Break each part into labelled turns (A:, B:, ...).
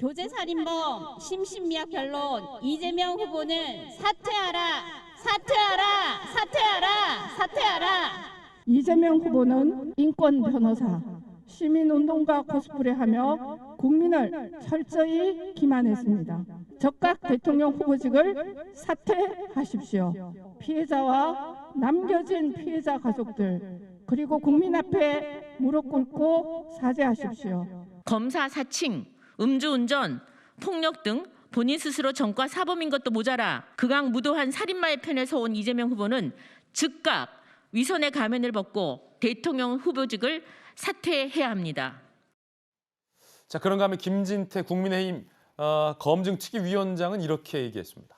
A: 교제살인범 심신미약 변론 이재명 후보는 사퇴하라, 사퇴하라, 사퇴하라, 사퇴하라.
B: 이재명 후보는 인권 변호사, 시민운동가 코스프레하며 국민을 철저히 기만했습니다. 적각 대통령 후보직을 사퇴하십시오. 피해자와 남겨진 피해자 가족들 그리고 국민 앞에 무릎 꿇고 사죄하십시오.
C: 검사 사칭, 음주운전, 폭력 등 본인 스스로 전과 사범인 것도 모자라 극악무도한 살인마의 편에 서온 이재명 후보는 즉각 위선의 가면을 벗고 대통령 후보직을 사퇴해야 합니다.
D: 자, 그런가 하면 김진태 국민의힘 검증특위위원장은 이렇게 얘기했습니다.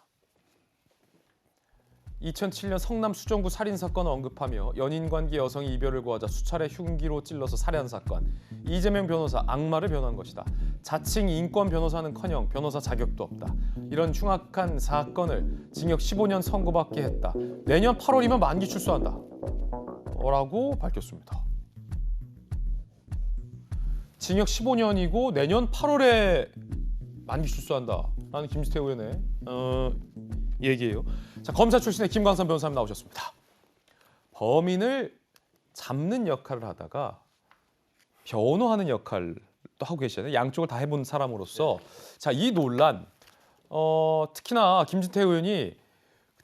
D: 2007년 성남 수정구 살인사건을 언급하며 연인관계 여성이 이별을 고하자 수차례 흉기로 찔러서 살해한 사건. 이재명 변호사 악마를 변호한 것이다. 자칭 인권 변호사는커녕 변호사 자격도 없다. 이런 흉악한 사건을 징역 15년 선고받게 했다. 내년 8월이면 만기 출소한다. 라고 밝혔습니다. 징역 15년이고 내년 8월에 만기 출소한다라는 김진태 의원의 얘기예요. 자, 검사 출신의 김광선 변호사님 나오셨습니다. 범인을 잡는 역할을 하다가 변호하는 역할도 하고 계시잖아요. 양쪽을 다 해본 사람으로서 자, 이 논란 특히나 김진태 의원이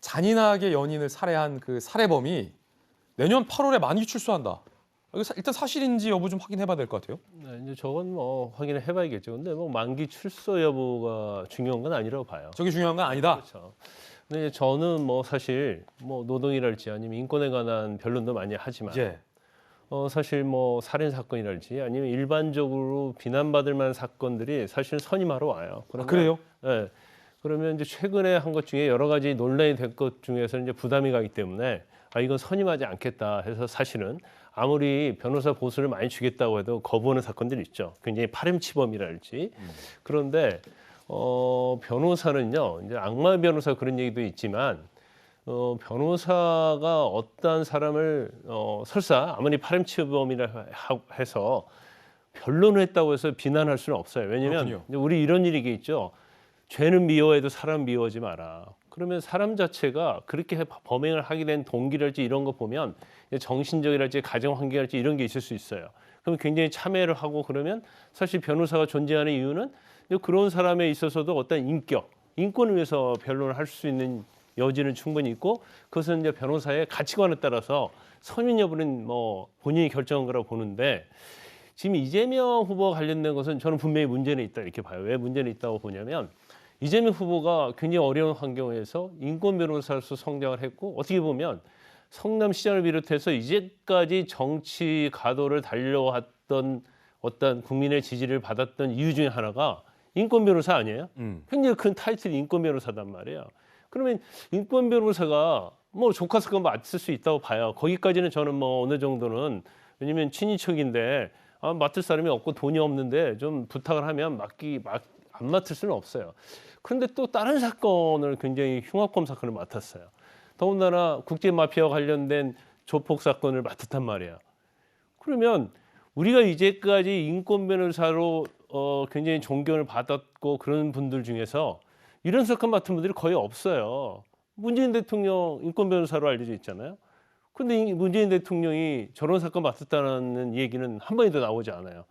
D: 잔인하게 연인을 살해한 그 살해범이 내년 8월에 만기 출소한다. 이거 일단 사실인지 여부 좀 확인해봐야 될 것 같아요.
E: 네, 이제 저건 뭐 확인을 해봐야겠죠. 근데 뭐 만기 출소 여부가 중요한 건 아니라고 봐요.
D: 저게 중요한 건 아니다.
E: 그렇죠. 근데 저는 뭐 사실 뭐 노동이랄지 아니면 인권에 관한 변론도 많이 하지만
D: 예.
E: 사실 뭐 살인 사건이랄지 아니면 일반적으로 비난받을 만한 사건들이 사실 선임하러 와요.
D: 아, 그래요?
E: 네. 그러면 이제 최근에 한 것 중에 여러 가지 논란이 된 것 중에서 이제 부담이 가기 때문에 이건 선임하지 않겠다 해서 사실은 아무리 변호사 보수를 많이 주겠다고 해도 거부하는 사건들이 있죠. 굉장히 파렴치범이랄지. 그런데 변호사는요, 이제 악마 변호사 그런 얘기도 있지만 변호사가 어떠한 사람을 설사 아무리 파렴치범이라 해서 변론을 했다고 해서 비난할 수는 없어요. 왜냐하면 우리 이런 일이 있죠. 죄는 미워해도 사람 미워하지 마라. 그러면 사람 자체가 그렇게 범행을 하게 된 동기랄지 이런 거 보면 정신적이랄지 가정 환경이랄지 이런 게 있을 수 있어요. 그럼 굉장히 참회를 하고 그러면 사실 변호사가 존재하는 이유는 그런 사람에 있어서도 어떤 인격, 인권을 위해서 변론을 할 수 있는 여지는 충분히 있고 그것은 이제 변호사의 가치관에 따라서 선임 여부는 뭐 본인이 결정한 거라고 보는데 지금 이재명 후보와 관련된 것은 저는 분명히 문제는 있다 이렇게 봐요. 왜 문제는 있다고 보냐면 이재명 후보가 굉장히 어려운 환경에서 인권 변호사로서 성장을 했고 어떻게 보면 성남시장을 비롯해서 이제까지 정치 가도를 달려왔던 어떤 국민의 지지를 받았던 이유 중에 하나가 인권 변호사 아니에요? 굉장히 큰 타이틀이 인권 변호사단 말이에요. 그러면 인권 변호사가 뭐 조카 사건 맡을 수 있다고 봐요. 거기까지는 저는 뭐 어느 정도는 왜냐면 친인척인데 맡을 사람이 없고 돈이 없는데 좀 부탁을 하면 안 맡을 수는 없어요. 그런데 또 다른 사건을 굉장히 흉악범 사건을 맡았어요. 더군다나 국제 마피아와 관련된 조폭 사건을 맡았단 말이에요. 그러면 우리가 이제까지 인권 변호사로 굉장히 존경을 받았고 그런 분들 중에서 이런 사건 맡은 분들이 거의 없어요. 문재인 대통령 인권 변호사로 알려져 있잖아요. 그런데 문재인 대통령이 저런 사건 맡았다는 얘기는 한 번에도 나오지 않아요.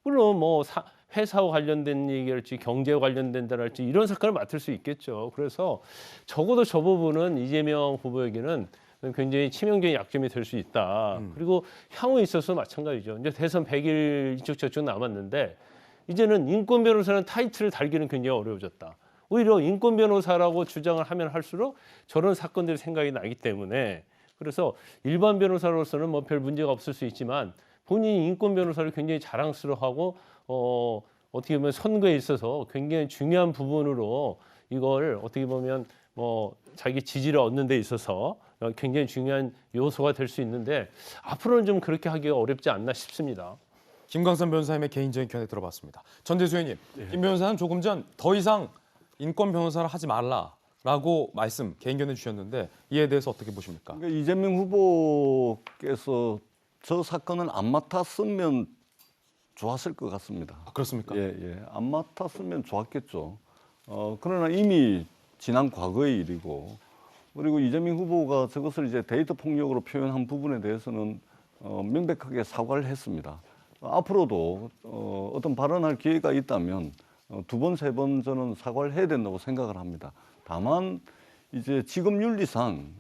E: 물론 뭐 회사와 관련된 얘기랄지 경제와 관련된다랄지 이런 사건을 맡을 수 있겠죠. 그래서 적어도 저 부분은 이재명 후보에게는 굉장히 치명적인 약점이 될 수 있다. 그리고 향후에 있어서 마찬가지죠. 이제 대선 100일 이쪽 저쪽 남았는데 이제는 인권 변호사는 타이틀을 달기는 굉장히 어려워졌다. 오히려 인권 변호사라고 주장을 하면 할수록 저런 사건들이 생각이 나기 때문에 그래서 일반 변호사로서는 뭐 별 문제가 없을 수 있지만 본인이 인권 변호사를 굉장히 자랑스러워하고 어떻게 보면 선거에 있어서 굉장히 중요한 부분으로 이걸 어떻게 보면 뭐 자기 지지를 얻는 데 있어서 굉장히 중요한 요소가 될 수 있는데 앞으로는 좀 그렇게 하기가 어렵지 않나 싶습니다.
D: 김광선 변호사님의 개인적인 견해 들어봤습니다. 전대수 의원님, 김 변호사는 조금 전 더 이상 인권 변호사를 하지 말라라고 개인 견해 주셨는데 이에 대해서 어떻게 보십니까?
F: 그러니까 이재명 후보께서 저 사건을 안 맡았으면 좋았을 것 같습니다.
D: 아, 그렇습니까?
F: 예. 안 맡았으면 좋았겠죠. 그러나 이미 지난 과거의 일이고, 그리고 이재명 후보가 저것을 이제 데이터 폭력으로 표현한 부분에 대해서는 명백하게 사과를 했습니다. 앞으로도 어떤 발언할 기회가 있다면 두 번, 세 번 저는 사과를 해야 된다고 생각을 합니다. 다만 이제 지금 윤리상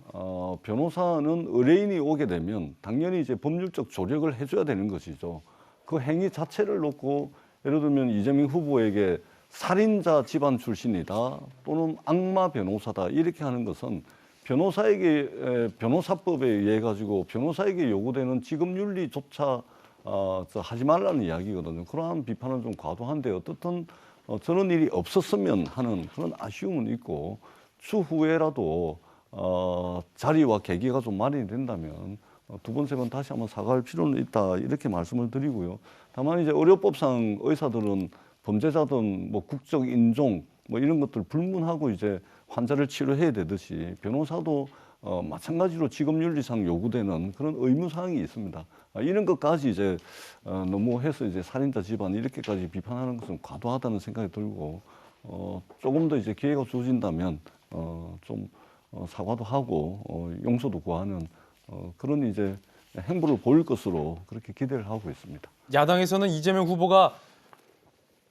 F: 변호사는 의뢰인이 오게 되면 당연히 이제 법률적 조력을 해줘야 되는 것이죠. 그 행위 자체를 놓고 예를 들면 이재명 후보에게 살인자 집안 출신이다 또는 악마 변호사다 이렇게 하는 것은 변호사에게 변호사법에 의해 가지고 변호사에게 요구되는 지금 윤리조차 하지 말라는 이야기거든요. 그러한 비판은 좀 과도한데 어떻든 저런 일이 없었으면 하는 그런 아쉬움은 있고 추후에라도 자리와 계기가 좀 마련이 된다면 두 번, 세 번 다시 한번 사과할 필요는 있다 이렇게 말씀을 드리고요. 다만 이제 의료법상 의사들은 범죄자든 뭐 국적 인종 뭐 이런 것들 불문하고 이제 환자를 치료해야 되듯이 변호사도 마찬가지로 지금 윤리상 요구되는 그런 의무 사항이 있습니다. 이런 것까지 이제 너무 해서 이제 살인자 집안 이렇게까지 비판하는 것은 과도하다는 생각이 들고 조금 더 이제 기회가 주어진다면 좀 사과도 하고 용서도 구하는 그런 이제 행보를 보일 것으로 그렇게 기대를 하고 있습니다.
D: 야당에서는 이재명 후보가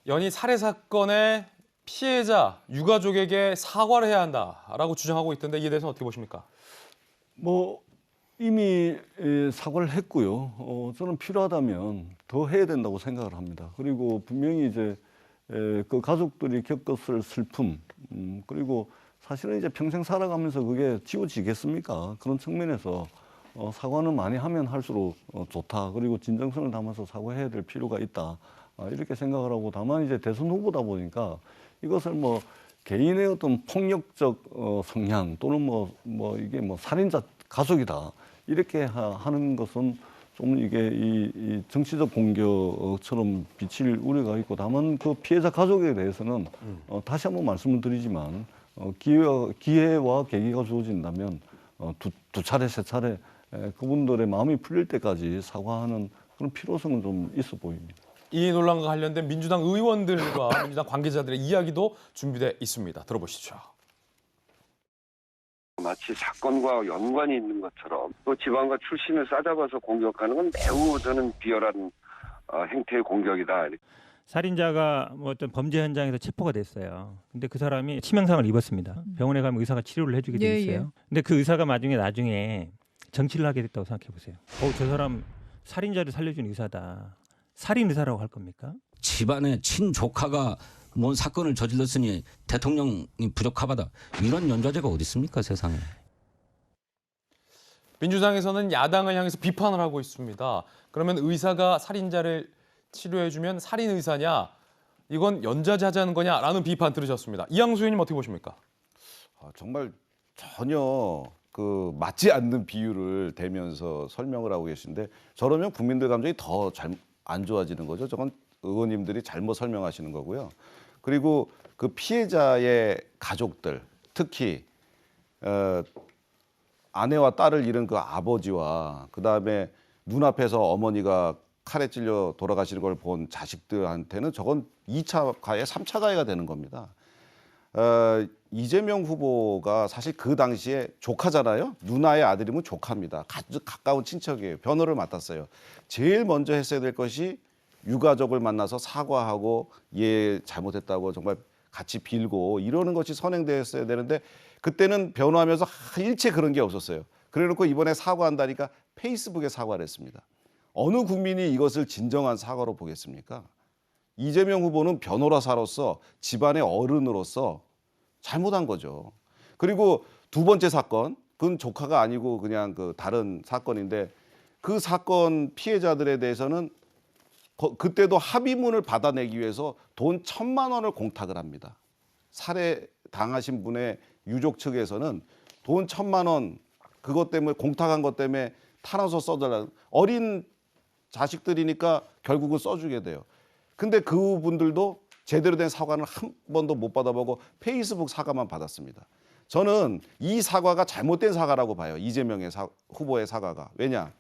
D: 연희 살해 사건의 피해자 유가족에게 사과를 해야 한다라고 주장하고 있던데 이에 대해서는 어떻게 보십니까?
F: 뭐 이미 사과를 했고요. 저는 필요하다면 더 해야 된다고 생각을 합니다. 그리고 분명히 이제 그 가족들이 겪었을 슬픔 그리고 사실은 이제 평생 살아가면서 그게 지워지겠습니까? 그런 측면에서 사과는 많이 하면 할수록 좋다. 그리고 진정성을 담아서 사과해야 될 필요가 있다. 이렇게 생각을 하고 다만 이제 대선 후보다 보니까 이것을 뭐 개인의 어떤 폭력적 성향 또는 뭐 이게 뭐 살인자 가족이다 이렇게 하는 것은 좀 이게 이 정치적 공격처럼 비칠 우려가 있고 다만 그 피해자 가족에 대해서는 다시 한번 말씀을 드리지만 기회와 계기가 주어진다면 두 차례 세 차례 그분들의 마음이 풀릴 때까지 사과하는 그런 필요성은 좀 있어 보입니다.
D: 이 논란과 관련된 민주당 의원들과 민주당 관계자들의 이야기도 준비되어 있습니다. 들어보시죠.
G: 마치 사건과 연관이 있는 것처럼 또 지방과 출신을 싸잡아서 공격하는 건 매우 저는 비열한 행태의 공격이다.
H: 살인자가 뭐 어떤 범죄 현장에서 체포가 됐어요. 근데 그 사람이 치명상을 입었습니다. 병원에 가면 의사가 치료를 해주게 돼 있어요. 근데 그 의사가 나중에 정치를 하게 됐다고 생각해 보세요. 저 사람 살인자를 살려준 의사다. 살인 의사라고 할 겁니까?
I: 집안의 친조카가 뭔 사건을 저질렀으니 대통령이 부적합하다. 이런 연좌제가 어디 있습니까, 세상에.
D: 민주당에서는 야당을 향해서 비판을 하고 있습니다. 그러면 의사가 살인자를 치료해주면 살인 의사냐? 이건 연좌제 하자는 거냐라는 비판 들으셨습니다. 이양수 의원님 어떻게 보십니까?
J: 정말 전혀 맞지 않는 비유를 대면서 설명을 하고 계신데 저러면 국민들 감정이 더 안 좋아지는 거죠. 저건 의원님들이 잘못 설명하시는 거고요. 그리고 그 피해자의 가족들, 특히 아내와 딸을 잃은 그 아버지와 그다음에 눈앞에서 어머니가 칼에 찔려 돌아가시는 걸 본 자식들한테는 저건 2차 가해, 3차 가해가 되는 겁니다. 이재명 후보가 사실 그 당시에 조카잖아요. 누나의 아들이면 조카입니다. 가까운 친척이에요. 변호를 맡았어요. 제일 먼저 했어야 될 것이 유가족을 만나서 사과하고 얘 잘못했다고 정말 같이 빌고 이러는 것이 선행되었어야 되는데 그때는 변호하면서 일체 그런 게 없었어요. 그래놓고 이번에 사과한다니까 페이스북에 사과를 했습니다. 어느 국민이 이것을 진정한 사과로 보겠습니까? 이재명 후보는 변호사로서 집안의 어른으로서 잘못한 거죠. 그리고 두 번째 사건, 그건 조카가 아니고 그냥 다른 사건인데 그 사건 피해자들에 대해서는 그때도 합의문을 받아내기 위해서 돈 1,000만 원을 공탁을 합니다. 살해 당하신 분의 유족 측에서는 돈 1,000만 원 그것 때문에 공탁한 것 때문에 타나서 써달라. 어린 자식들이니까 결국은 써주게 돼요. 근데 그분들도 제대로 된 사과는 한 번도 못 받아보고 페이스북 사과만 받았습니다. 저는 이 사과가 잘못된 사과라고 봐요. 이재명의 후보의 사과가. 왜냐?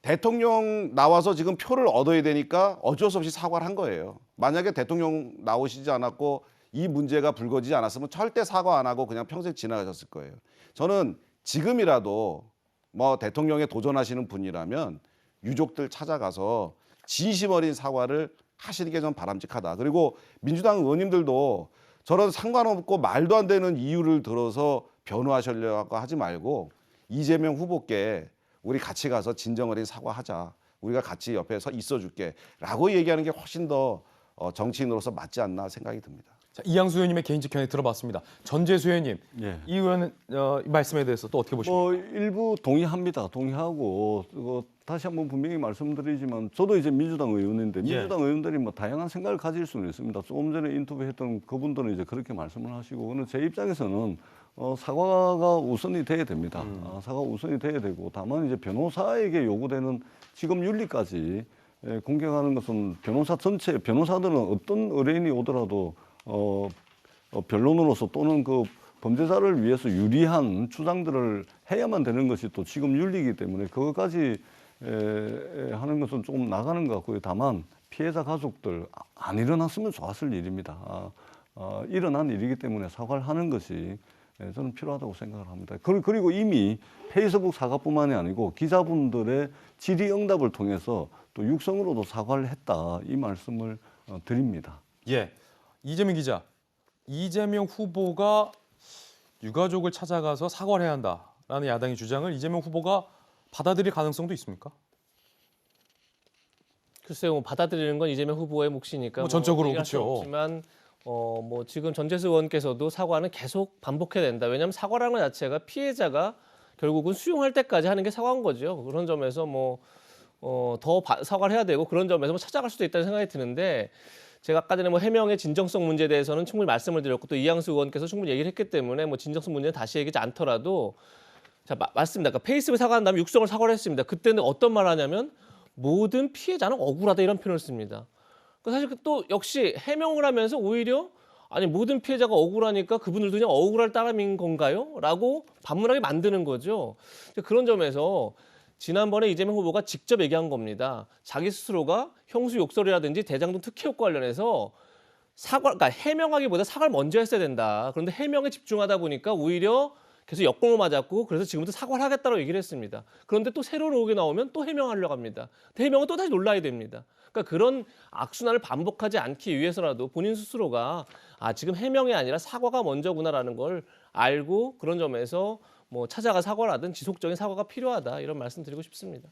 J: 대통령 나와서 지금 표를 얻어야 되니까 어쩔 수 없이 사과를 한 거예요. 만약에 대통령 나오시지 않았고 이 문제가 불거지지 않았으면 절대 사과 안 하고 그냥 평생 지나가셨을 거예요. 저는 지금이라도 뭐 대통령에 도전하시는 분이라면 유족들 찾아가서 진심 어린 사과를 하시는 게 좀 바람직하다. 그리고 민주당 의원님들도 저런 상관없고 말도 안 되는 이유를 들어서 변호하시려고 하지 말고 이재명 후보께 우리 같이 가서 진정 어린 사과하자. 우리가 같이 옆에 서 있어줄게. 라고 얘기하는 게 훨씬 더 정치인으로서 맞지 않나 생각이 듭니다.
D: 자, 이양수 의원님의 개인적 견해 들어봤습니다. 전재수 의원님,
F: 예.
D: 이 의원 이 말씀에 대해서 또 어떻게 보십니까?
F: 뭐 일부 동의합니다. 동의하고 다시 한번 분명히 말씀드리지만 저도 이제 민주당 의원인데 민주당 의원들이 뭐 다양한 생각을 가질 수는 있습니다. 조금 전에 인터뷰했던 그분들은 이제 그렇게 말씀을 하시고 그는 제 입장에서는 사과가 우선이 돼야 됩니다. 사과가 우선이 돼야 되고 다만 이제 변호사에게 요구되는 직업 윤리까지 공격하는 것은 변호사 전체 변호사들은 어떤 의뢰인이 오더라도 변론으로서 또는 그 범죄자를 위해서 유리한 주장들을 해야만 되는 것이 또 지금 윤리이기 때문에 그것까지 하는 것은 조금 나가는 것 같고요. 다만 피해자 가족들 안 일어났으면 좋았을 일입니다. 일어난 일이기 때문에 사과를 하는 것이 저는 필요하다고 생각을 합니다. 그리고 이미 페이스북 사과뿐만이 아니고 기자분들의 질의응답을 통해서 또 육성으로도 사과를 했다. 이 말씀을 드립니다.
D: 예, 이재명 기자, 이재명 후보가 유가족을 찾아가서 사과를 해야 한다라는 야당의 주장을 이재명 후보가 받아들일 가능성도 있습니까?
K: 글쎄요, 뭐 받아들이는 건 이재명 후보의 몫이니까.
D: 뭐 전적으로
K: 얘기할 수
D: 그렇죠.
K: 없지만 뭐 지금 전재수 의원께서도 사과는 계속 반복해야 된다. 왜냐하면 사과라는 것 자체가 피해자가 결국은 수용할 때까지 하는 게 사과인 거죠. 그런 점에서 더 사과를 해야 되고 그런 점에서 찾아갈 수도 있다는 생각이 드는데 제가 아까 전에 해명의 진정성 문제에 대해서는 충분히 말씀을 드렸고 또 이양수 의원께서 충분히 얘기를 했기 때문에 진정성 문제는 다시 얘기하지 않더라도 자 맞습니다. 그러니까 페이스북에 사과한 다음에 육성을 사과를 했습니다. 그때는 어떤 말을 하냐면 모든 피해자는 억울하다 이런 표현을 씁니다. 사실 또 역시 해명을 하면서 오히려 아니 모든 피해자가 억울하니까 그분들도 그냥 억울할 따름인 건가요? 라고 반문하게 만드는 거죠. 그런 점에서 지난번에 이재명 후보가 직접 얘기한 겁니다. 자기 스스로가 형수 욕설이라든지 대장동 특혜효과 관련해서 그러니까 해명하기보다 사과를 먼저 했어야 된다. 그런데 해명에 집중하다 보니까 오히려 계속 역공을 맞았고 그래서 지금부터 사과를 하겠다고 얘기를 했습니다. 그런데 또 새로 오게 나오면 또 해명하려고 합니다. 해명은 또 다시 놀라야 됩니다. 그러니까 그런 악순환을 반복하지 않기 위해서라도 본인 스스로가 지금 해명이 아니라 사과가 먼저구나라는 걸 알고 그런 점에서 찾아가 사과를 하든 지속적인 사과가 필요하다 이런 말씀 드리고 싶습니다.